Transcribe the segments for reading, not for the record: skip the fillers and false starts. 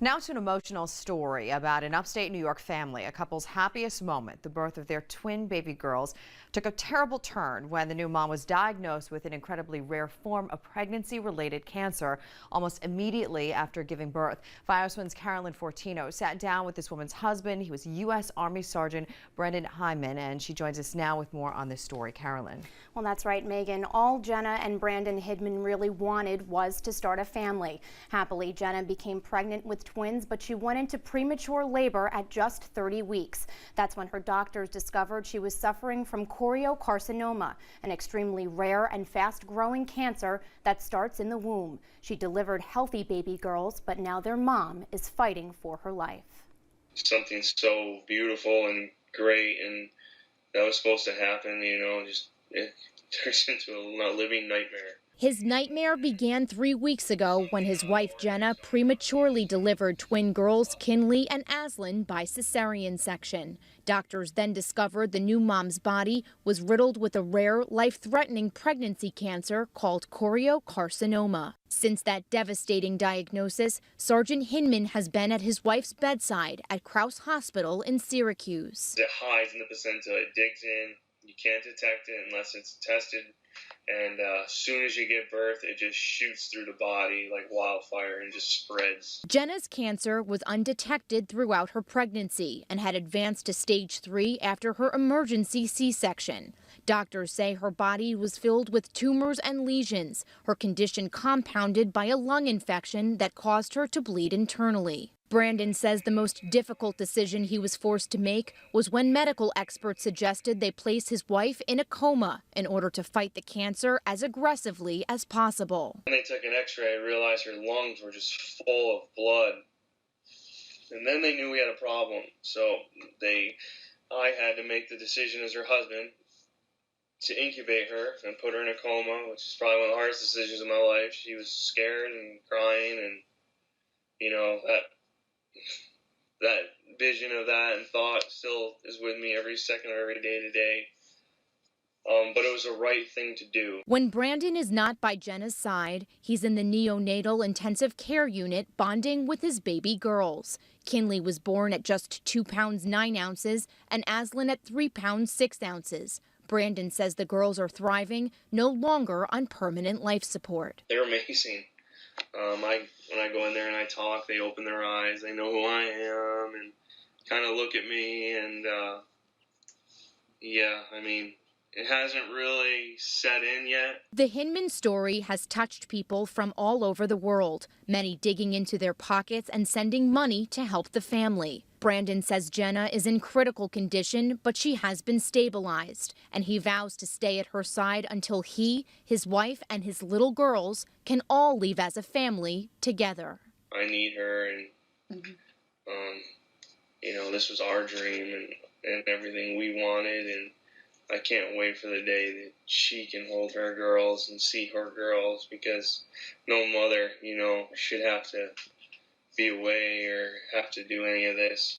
Now to an emotional story about an upstate New York family. A couple's happiest moment, the birth of their twin baby girls, took a terrible turn when the new mom was diagnosed with an incredibly rare form of pregnancy-related cancer almost immediately after giving birth. FiOS 1's Carolyn Fortino sat down with this woman's husband. He was U.S. Army Sergeant Brandon Hyman, and she joins us now with more on this story. Carolyn. Well, that's right, Megan. All Jenna and Brandon Hyman really wanted was to start a family. Happily, Jenna became pregnant with twins, but she went into premature labor at just 30 weeks. That's when her doctors discovered she was suffering from choriocarcinoma, an extremely rare and fast-growing cancer that starts in the womb. She delivered healthy baby girls, but now their mom is fighting for her life. Something so beautiful and great, and that was supposed to happen, just it turns into a living nightmare. His nightmare began 3 weeks ago when his wife Jenna prematurely delivered twin girls Kinley and Aslan by cesarean section. Doctors then discovered the new mom's body was riddled with a rare, life-threatening pregnancy cancer called choriocarcinoma. Since that devastating diagnosis, Sergeant Hinman has been at his wife's bedside at Crouse Hospital in Syracuse. It hides in the placenta, it digs in, you can't detect it unless it's tested. And as soon as you give birth, it just shoots through the body like wildfire and just spreads. Jenna's cancer was undetected throughout her pregnancy and had advanced to stage 3 after her emergency C-section. Doctors say her body was filled with tumors and lesions, her condition compounded by a lung infection that caused her to bleed internally. Brandon says the most difficult decision he was forced to make was when medical experts suggested they place his wife in a coma in order to fight the cancer as aggressively as possible. When they took an x-ray, I realized her lungs were just full of blood. And then they knew we had a problem. So I had to make the decision as her husband to incubate her and put her in a coma, which is probably one of the hardest decisions of my life. She was scared and crying, and that vision of that and thought still is with me every second of every day to day. But it was the right thing to do. When Brandon is not by Jenna's side, he's in the neonatal intensive care unit bonding with his baby girls. Kinley was born at just 2 pounds 9 ounces and Aslan at 3 pounds 6 ounces. Brandon says the girls are thriving, no longer on permanent life support. They're amazing. When I go in there and I talk, they open their eyes, they know who I am, and kind of look at me, and it hasn't really set in yet. The Hinman story has touched people from all over the world, many digging into their pockets and sending money to help the family. Brandon says Jenna is in critical condition, but she has been stabilized, and he vows to stay at her side until he, his wife, and his little girls can all leave as a family together. I need her, and this was our dream and everything we wanted, and I can't wait for the day that she can hold her girls and see her girls, because no mother, should have to be away or have to do any of this.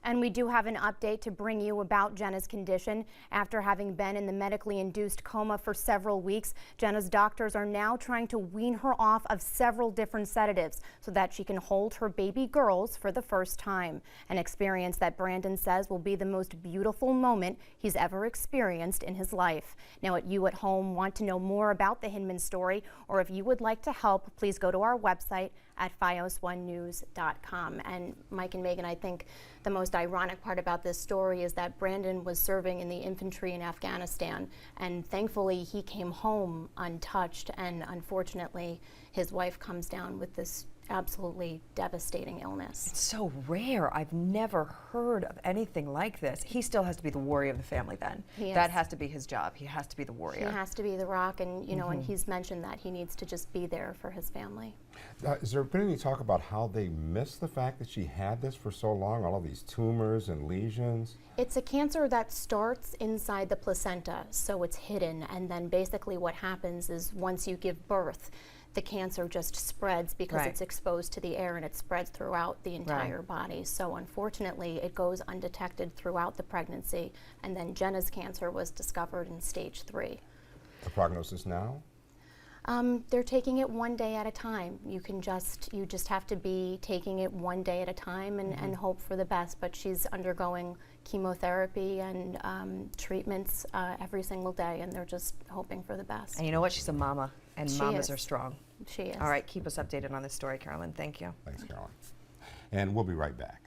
And we do have an update to bring you about Jenna's condition. After having been in the medically induced coma for several weeks, Jenna's doctors are now trying to wean her off of several different sedatives so that she can hold her baby girls for the first time. An experience that Brandon says will be the most beautiful moment he's ever experienced in his life. Now, if you at home want to know more about the Hinman story, or if you would like to help, please go to our website at fios1news.com. And Mike and Megan, I think the most ironic part about this story is that Brandon was serving in the infantry in Afghanistan, and thankfully he came home untouched, and unfortunately his wife comes down with this absolutely devastating illness. It's so rare. I've never heard of anything like this. He still has to be the warrior of the family then. That has to be his job. He has to be the warrior. He has to be the rock, and and he's mentioned that he needs to just be there for his family. Has there been any talk about how they missed the fact that she had this for so long, all of these tumors and lesions? It's a cancer that starts inside the placenta, so it's hidden, and then basically what happens is once you give birth, the cancer just spreads because it's exposed to the air, and it spreads throughout the entire body. So unfortunately, it goes undetected throughout the pregnancy, and then Jenna's cancer was discovered in stage 3. The prognosis now? They're taking it one day at a time. You just have to be taking it one day at a time and hope for the best. But she's undergoing chemotherapy and treatments every single day, and they're just hoping for the best. And you know what? She's a mama, and She mamas is. are strong. She is. All right, keep us updated on this story, Carolyn. Thank you. Thanks, Carolyn. And we'll be right back.